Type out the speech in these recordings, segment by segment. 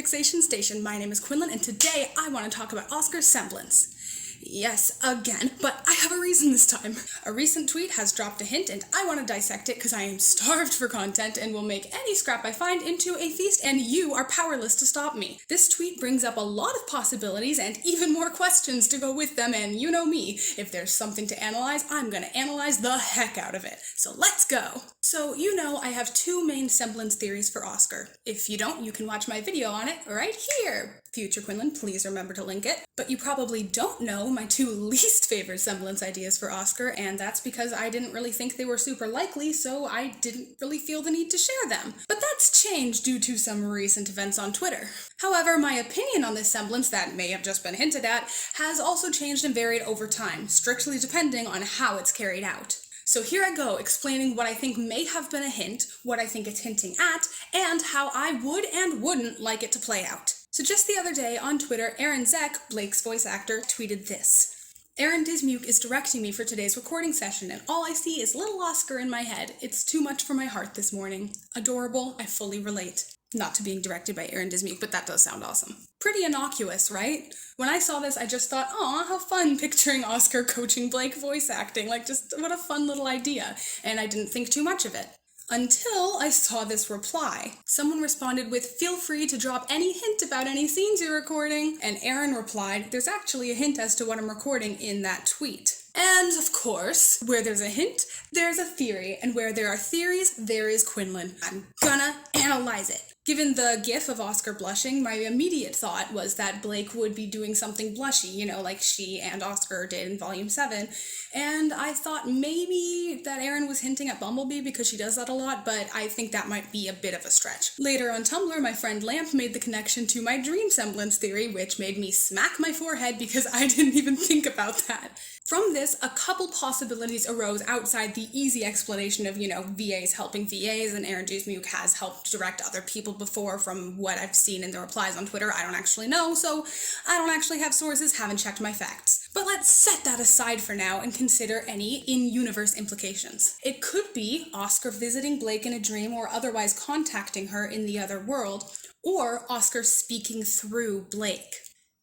Fixation Station. My name is Quinlan, and today I want to talk about Oscar's Semblance. Yes, again, but I have a reason this time. A recent tweet has dropped a hint, and I want to dissect it because I am starved for content and will make any scrap I find into a feast, and you are powerless to stop me. This tweet brings up a lot of possibilities and even more questions to go with them, and you know me. If there's something to analyze, I'm gonna analyze the heck out of it. So let's go! So, you know, I have two main semblance theories for Oscar. If you don't, you can watch my video on it right here. Future Quinlan, please remember to link it. But you probably don't know my two least favorite semblance ideas for Oscar, and that's because I didn't really think they were super likely, so I didn't really feel the need to share them. But that's changed due to some recent events on Twitter. However, my opinion on this semblance that may have just been hinted at has also changed and varied over time, strictly depending on how it's carried out. So here I go, explaining what I think may have been a hint, what I think it's hinting at, and how I would and wouldn't like it to play out. So just the other day on Twitter, Aaron Zek, Blake's voice actor, tweeted this. Aaron Dismuke is directing me for today's recording session, and all I see is little Oscar in my head. It's too much for my heart this morning. Adorable, I fully relate. Not to being directed by Aaron Dismuke, but that does sound awesome. Pretty innocuous, right? When I saw this, I just thought, aw, how fun picturing Oscar coaching Blake voice acting. Like, just what a fun little idea. And I didn't think too much of it. Until I saw this reply. Someone responded with, feel free to drop any hint about any scenes you're recording. And Aaron replied, there's actually a hint as to what I'm recording in that tweet. And, of course, where there's a hint, there's a theory. And where there are theories, there is Quinlan. I'm gonna analyze it. Given the gif of Oscar blushing, my immediate thought was that Blake would be doing something blushy, you know, like she and Oscar did in Volume 7. And I thought maybe that Aaron was hinting at Bumblebee because she does that a lot, but I think that might be a bit of a stretch. Later on Tumblr, my friend Lamp made the connection to my dream semblance theory, which made me smack my forehead because I didn't even think about that. From this, a couple possibilities arose outside the easy explanation of, you know, VAs helping VAs, and Aaron Dismuke has helped direct other people before from what I've seen in the replies on Twitter. I don't actually know, so I don't actually have sources, haven't checked my facts. But let's set that aside for now and consider any in-universe implications. It could be Oscar visiting Blake in a dream or otherwise contacting her in the other world, or Oscar speaking through Blake.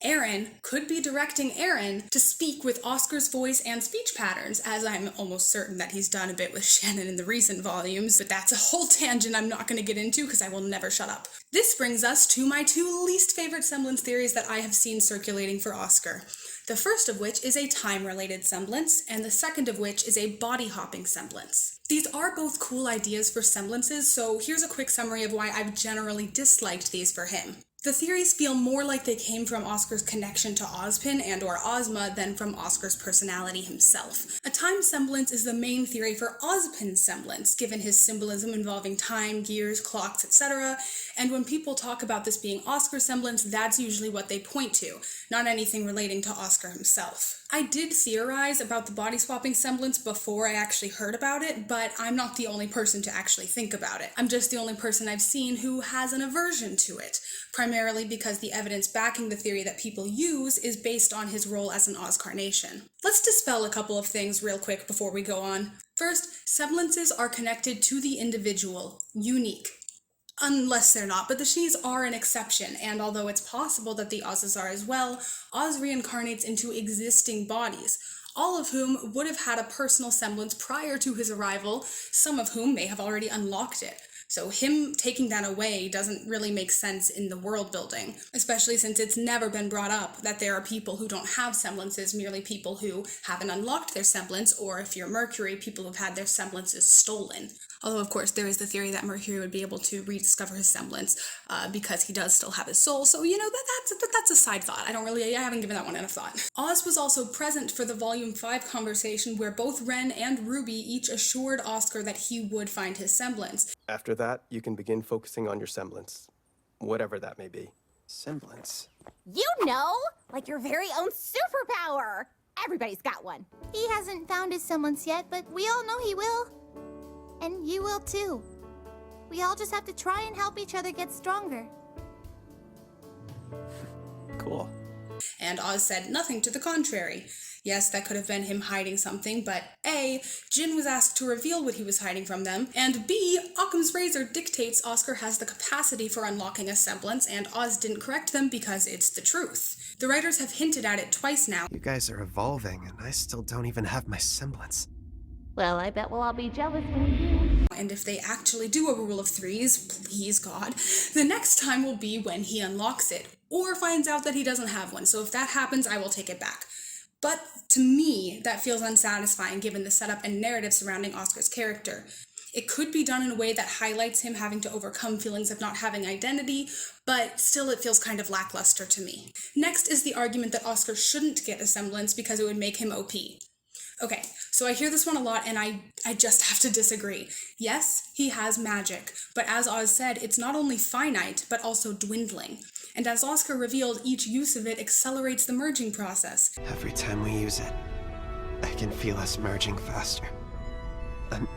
Aaron could be directing Aaron to speak with Oscar's voice and speech patterns, as I'm almost certain that he's done a bit with Shannon in the recent volumes, but that's a whole tangent I'm not going to get into because I will never shut up. This brings us to my two least favorite semblance theories that I have seen circulating for Oscar. The first of which is a time-related semblance, and the second of which is a body-hopping semblance. These are both cool ideas for semblances, so here's a quick summary of why I've generally disliked these for him. The theories feel more like they came from Oscar's connection to Ozpin and/or Ozma than from Oscar's personality himself. A time semblance is the main theory for Ozpin's semblance, given his symbolism involving time, gears, clocks, etc. And when people talk about this being Oscar's semblance, that's usually what they point to, not anything relating to Oscar himself. I did theorize about the body-swapping semblance before I actually heard about it, but I'm not the only person to actually think about it. I'm just the only person I've seen who has an aversion to it, primarily because the evidence backing the theory that people use is based on his role as an Ozcarnation. Let's dispel a couple of things real quick before we go on. First, semblances are connected to the individual, unique. Unless they're not, but the Shes are an exception, and although it's possible that the Oz's are as well, Oz reincarnates into existing bodies, all of whom would have had a personal semblance prior to his arrival, some of whom may have already unlocked it. So him taking that away doesn't really make sense in the world building, especially since it's never been brought up that there are people who don't have semblances, merely people who haven't unlocked their semblance, or if you're Mercury, people who've had their semblances stolen. Although, of course, there is the theory that Mercury would be able to rediscover his semblance because he does still have his soul. So, you know, that's a side thought. I haven't given that one enough thought. Oz was also present for the Volume 5 conversation where both Ren and RWBY each assured Oscar that he would find his semblance. After that, you can begin focusing on your semblance, whatever that may be. Semblance? You know, like your very own superpower. Everybody's got one. He hasn't found his semblance yet, but we all know he will. And you will too. We all just have to try and help each other get stronger. Cool. And Oz said nothing to the contrary. Yes, that could have been him hiding something, but A, Jin was asked to reveal what he was hiding from them, and B, Occam's razor dictates Oscar has the capacity for unlocking a semblance, and Oz didn't correct them because it's the truth. The writers have hinted at it twice now. You guys are evolving, and I still don't even have my semblance. Well, I bet we'll all be jealous when you do. And if they actually do a rule of threes, please God, the next time will be when he unlocks it, or finds out that he doesn't have one, so if that happens, I will take it back. But to me, that feels unsatisfying given the setup and narrative surrounding Oscar's character. It could be done in a way that highlights him having to overcome feelings of not having identity, but still it feels kind of lackluster to me. Next is the argument that Oscar shouldn't get a semblance because it would make him OP. Okay, so I hear this one a lot and I just have to disagree. Yes, he has magic, but as Oz said, it's not only finite, but also dwindling. And as Oscar revealed, each use of it accelerates the merging process. Every time we use it, I can feel us merging faster. I'm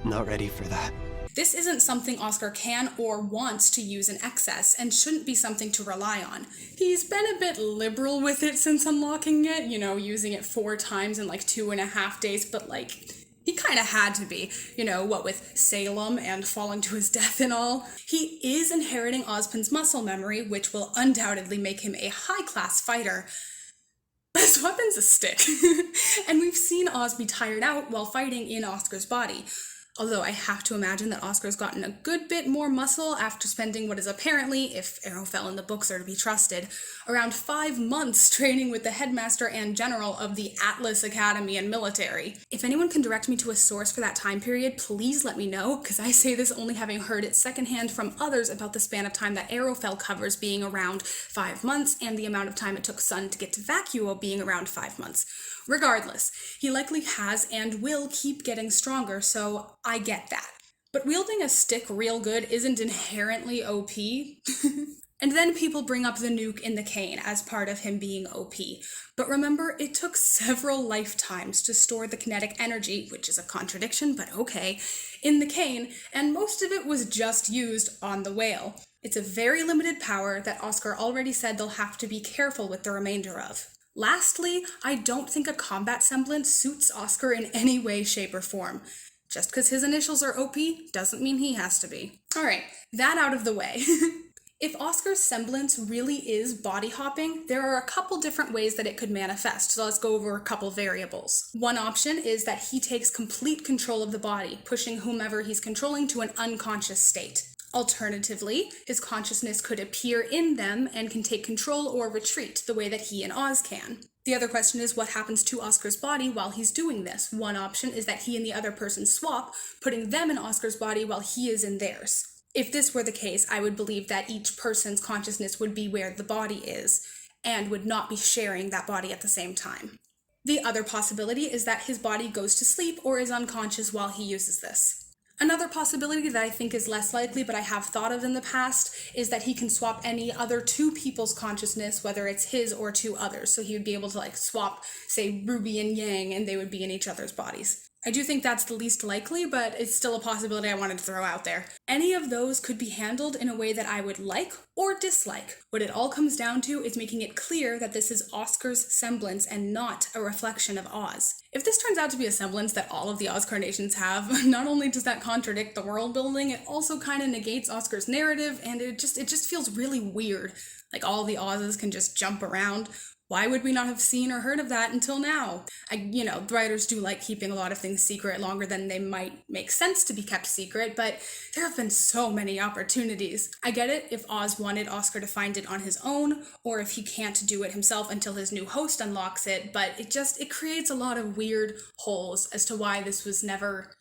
not ready for that. This isn't something Oscar can or wants to use in excess, and shouldn't be something to rely on. He's been a bit liberal with it since unlocking it, using it 4 times in like 2.5 days, but he kind of had to be, what with Salem and falling to his death and all. He is inheriting Ozpin's muscle memory, which will undoubtedly make him a high-class fighter. But his weapon's a stick. And we've seen Oz be tired out while fighting in Oscar's body. Although I have to imagine that Oscar's gotten a good bit more muscle after spending what is apparently, if Arrowfell and the books are to be trusted, around 5 months training with the headmaster and general of the Atlas Academy and military. If anyone can direct me to a source for that time period, please let me know, because I say this only having heard it secondhand from others about the span of time that Arrowfell covers being around 5 months, and the amount of time it took Sun to get to Vacuo being around 5 months. Regardless, he likely has and will keep getting stronger, so I get that. But wielding a stick real good isn't inherently OP. And then people bring up the nuke in the cane as part of him being OP. But remember, it took several lifetimes to store the kinetic energy, which is a contradiction, but okay, in the cane, and most of it was just used on the whale. It's a very limited power that Oscar already said they'll have to be careful with the remainder of. Lastly, I don't think a combat semblance suits Oscar in any way, shape, or form. Just because his initials are OP doesn't mean he has to be. Alright, that out of the way. If Oscar's semblance really is body hopping, there are a couple different ways that it could manifest, so let's go over a couple variables. One option is that he takes complete control of the body, pushing whomever he's controlling to an unconscious state. Alternatively, his consciousness could appear in them and can take control or retreat, the way that he and Oz can. The other question is what happens to Oscar's body while he's doing this. One option is that he and the other person swap, putting them in Oscar's body while he is in theirs. If this were the case, I would believe that each person's consciousness would be where the body is, and would not be sharing that body at the same time. The other possibility is that his body goes to sleep or is unconscious while he uses this. Another possibility that I think is less likely, but I have thought of in the past, is that he can swap any other 2 people's consciousness, whether it's his or 2 others. So he would be able to swap, say, Ruby and Yang, and they would be in each other's bodies. I do think that's the least likely, but it's still a possibility I wanted to throw out there. Any of those could be handled in a way that I would like or dislike. What it all comes down to is making it clear that this is Oscar's semblance and not a reflection of Oz. If this turns out to be a semblance that all of the Oscarnations have, not only does that contradict the world building, it also kind of negates Oscar's narrative, and it just feels really weird. Like all the Oz's can just jump around. Why would we not have seen or heard of that until now? The writers do like keeping a lot of things secret longer than they might make sense to be kept secret, but there have been so many opportunities. I get it if Oz wanted Oscar to find it on his own, or if he can't do it himself until his new host unlocks it, but it creates a lot of weird holes as to why this was never...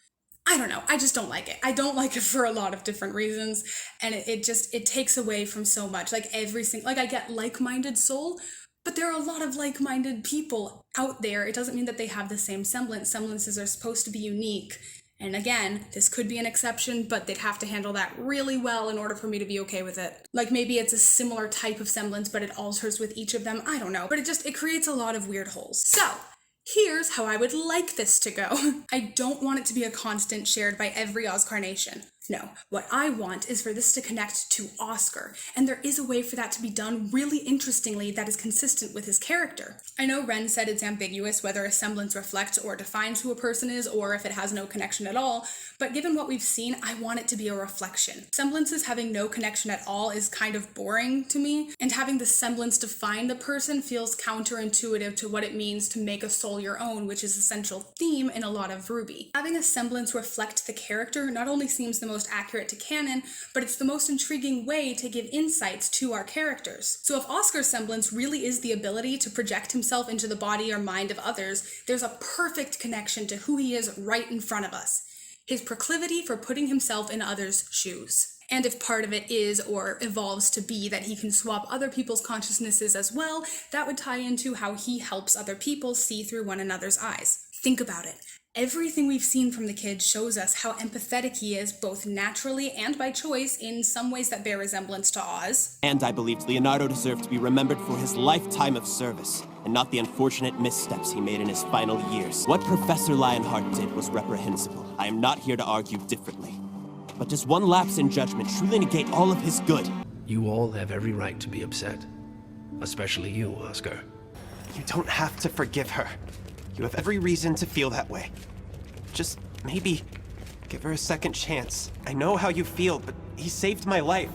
I don't know, I just don't like it. I don't like it for a lot of different reasons, and it takes away from so much. I get like-minded soul, but there are a lot of like-minded people out there. It doesn't mean that they have the same semblance. Semblances are supposed to be unique. And again, this could be an exception, but they'd have to handle that really well in order for me to be okay with it. Maybe it's a similar type of semblance, but it alters with each of them. I don't know. But it creates a lot of weird holes. So, here's how I would like this to go. I don't want it to be a constant shared by every Oscarnation. No, what I want is for this to connect to Oscar, and there is a way for that to be done really interestingly that is consistent with his character. I know Ren said it's ambiguous whether a semblance reflects or defines who a person is, or if it has no connection at all, but given what we've seen, I want it to be a reflection. Semblances having no connection at all is kind of boring to me, and having the semblance define the person feels counterintuitive to what it means to make a soul your own, which is a central theme in a lot of RWBY. Having a semblance reflect the character not only seems the most accurate to canon, but it's the most intriguing way to give insights to our characters. So if Oscar's semblance really is the ability to project himself into the body or mind of others, there's a perfect connection to who he is right in front of us. His proclivity for putting himself in others' shoes. And if part of it is or evolves to be that he can swap other people's consciousnesses as well, that would tie into how he helps other people see through one another's eyes. Think about it. Everything we've seen from the kid shows us how empathetic he is, both naturally and by choice, in some ways that bear resemblance to Oz. And I believed Leonardo deserved to be remembered for his lifetime of service, and not the unfortunate missteps he made in his final years. What Professor Lionheart did was reprehensible. I am not here to argue differently. But does one lapse in judgment truly negate all of his good? You all have every right to be upset. Especially you, Oscar. You don't have to forgive her. You have every reason to feel that way. Just maybe give her a second chance. I know how you feel, but he saved my life.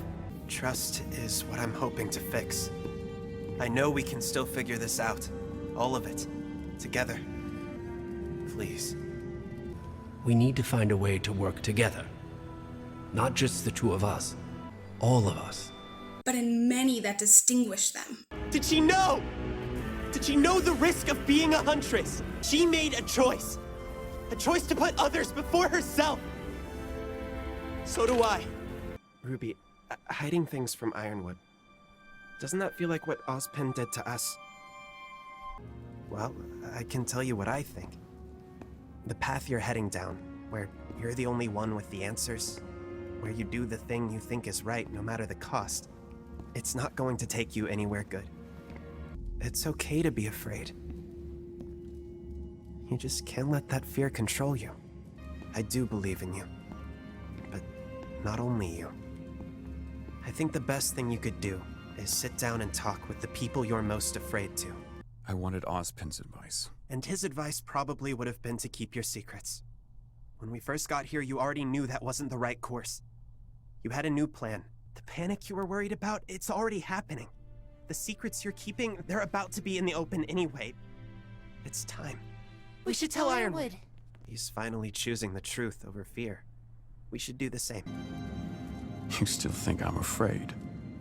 Trust is what I'm hoping to fix. I know we can still figure this out. All of it. Together. Please. We need to find a way to work together. Not just the two of us. All of us. But in many that distinguish them. Did she know? Did she know the risk of being a huntress? She made a choice. A choice to put others before herself. So do I. Ruby, hiding things from Ironwood. Doesn't that feel like what Ozpin did to us? Well, I can tell you what I think. The path you're heading down, where you're the only one with the answers, where you do the thing you think is right no matter the cost, it's not going to take you anywhere good. It's okay to be afraid. You just can't let that fear control you. I do believe in you. But not only you. I think the best thing you could do is sit down and talk with the people you're most afraid to. I wanted Ozpin's advice. And his advice probably would have been to keep your secrets. When we first got here, you already knew that wasn't the right course. You had a new plan. The panic you were worried about, it's already happening. The secrets you're keeping, they're about to be in the open anyway. It's time. We should tell Ironwood. He's finally choosing the truth over fear. We should do the same. You still think I'm afraid?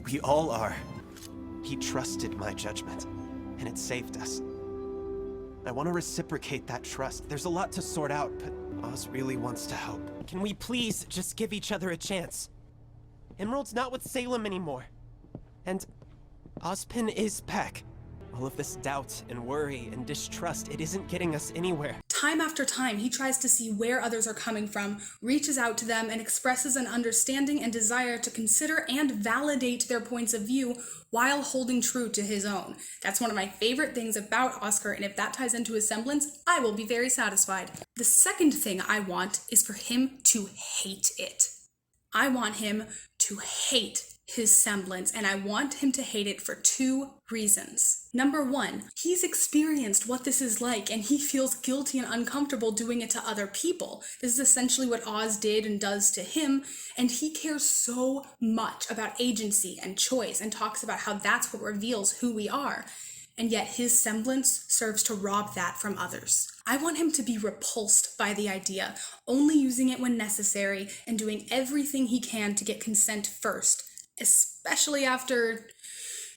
We all are. He trusted my judgment, and it saved us. I want to reciprocate that trust. There's a lot to sort out, but Oz really wants to help. Can we please just give each other a chance? Emerald's not with Salem anymore. And Ozpin is back. All of this doubt and worry and distrust, it isn't getting us anywhere. Time after time, he tries to see where others are coming from, reaches out to them, and expresses an understanding and desire to consider and validate their points of view while holding true to his own. That's one of my favorite things about Oscar, and if that ties into his semblance, I will be very satisfied. The second thing I want is for him to hate it. I want him to hate his semblance, and I want him to hate it for two reasons. Number one, he's experienced what this is like, and he feels guilty and uncomfortable doing it to other people. This is essentially what Oz did and does to him, and he cares so much about agency and choice and talks about how that's what reveals who we are. And yet his semblance serves to rob that from others. I want him to be repulsed by the idea, only using it when necessary and doing everything he can to get consent first, especially after,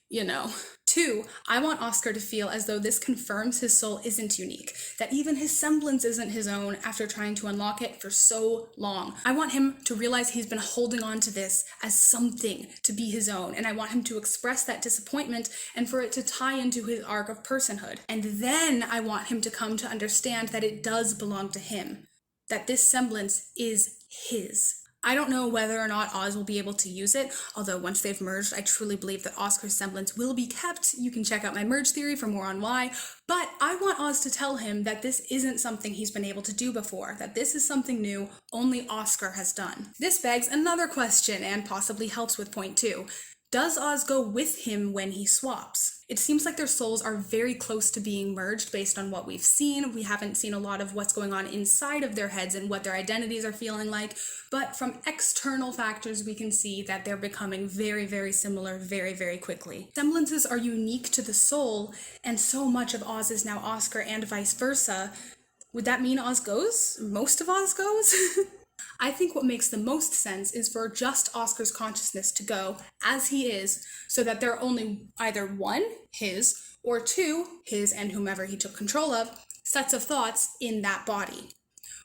you know. 2, I want Oscar to feel as though this confirms his soul isn't unique, that even his semblance isn't his own after trying to unlock it for so long. I want him to realize he's been holding on to this as something to be his own, and I want him to express that disappointment and for it to tie into his arc of personhood. And then I want him to come to understand that it does belong to him, that this semblance is his. I don't know whether or not Oz will be able to use it, although once they've merged, I truly believe that Oscar's semblance will be kept. You can check out my merge theory for more on why, but I want Oz to tell him that this isn't something he's been able to do before, that this is something new only Oscar has done. This begs another question and possibly helps with point 2. Does Oz go with him when he swaps? It seems like their souls are very close to being merged based on what we've seen. We haven't seen a lot of what's going on inside of their heads and what their identities are feeling like, but from external factors we can see that they're becoming very, very similar very, very quickly. Semblances are unique to the soul, and so much of Oz is now Oscar and vice versa. Would that mean Oz goes? Most of Oz goes? I think what makes the most sense is for just Oscar's consciousness to go as he is, so that there are only either 1, his, or 2, his and whomever he took control of, sets of thoughts in that body.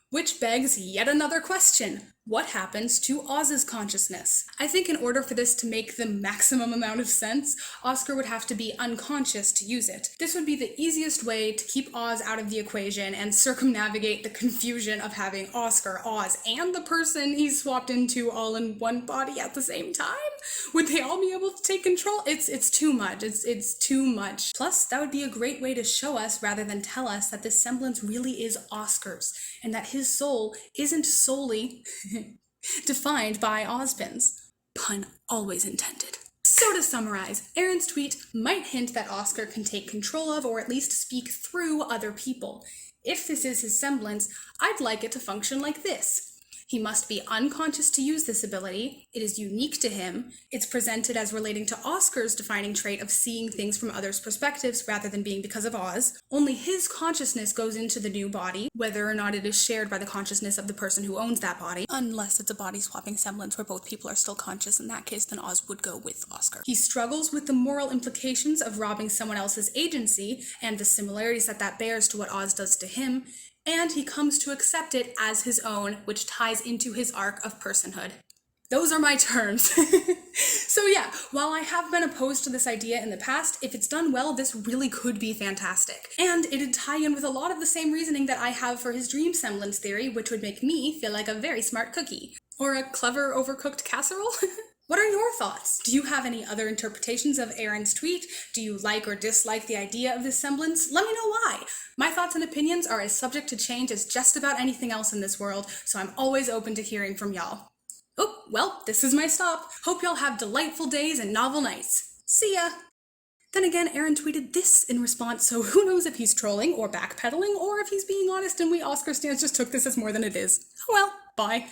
Which begs yet another question. What happens to Oz's consciousness? I think in order for this to make the maximum amount of sense, Oscar would have to be unconscious to use it. This would be the easiest way to keep Oz out of the equation and circumnavigate the confusion of having Oscar, Oz, and the person he's swapped into all in one body at the same time. Would they all be able to take control? It's too much. It's too much. Plus, that would be a great way to show us rather than tell us that this semblance really is Oscar's, and that his soul isn't solely defined by Ozpin's. Pun always intended. So to summarize, Aaron's tweet might hint that Oscar can take control of or at least speak through other people. If this is his semblance, I'd like it to function like this. He must be unconscious to use this ability. It is unique to him. It's presented as relating to Oscar's defining trait of seeing things from others' perspectives rather than being because of Oz. Only his consciousness goes into the new body, whether or not it is shared by the consciousness of the person who owns that body. Unless it's a body-swapping semblance where both people are still conscious. In that case, then Oz would go with Oscar. He struggles with the moral implications of robbing someone else's agency and the similarities that bears to what Oz does to him. And he comes to accept it as his own, which ties into his arc of personhood. Those are my terms. So yeah, while I have been opposed to this idea in the past, if it's done well, this really could be fantastic. And it'd tie in with a lot of the same reasoning that I have for his dream semblance theory, which would make me feel like a very smart cookie. Or a clever overcooked casserole? What are your thoughts? Do you have any other interpretations of Aaron's tweet? Do you like or dislike the idea of this semblance? Let me know why. My thoughts and opinions are as subject to change as just about anything else in this world, so I'm always open to hearing from y'all. Oh, well, this is my stop. Hope y'all have delightful days and novel nights. See ya! Then again, Aaron tweeted this in response, so who knows if he's trolling or backpedaling, or if he's being honest and we Oscar stans just took this as more than it is. Oh well, bye.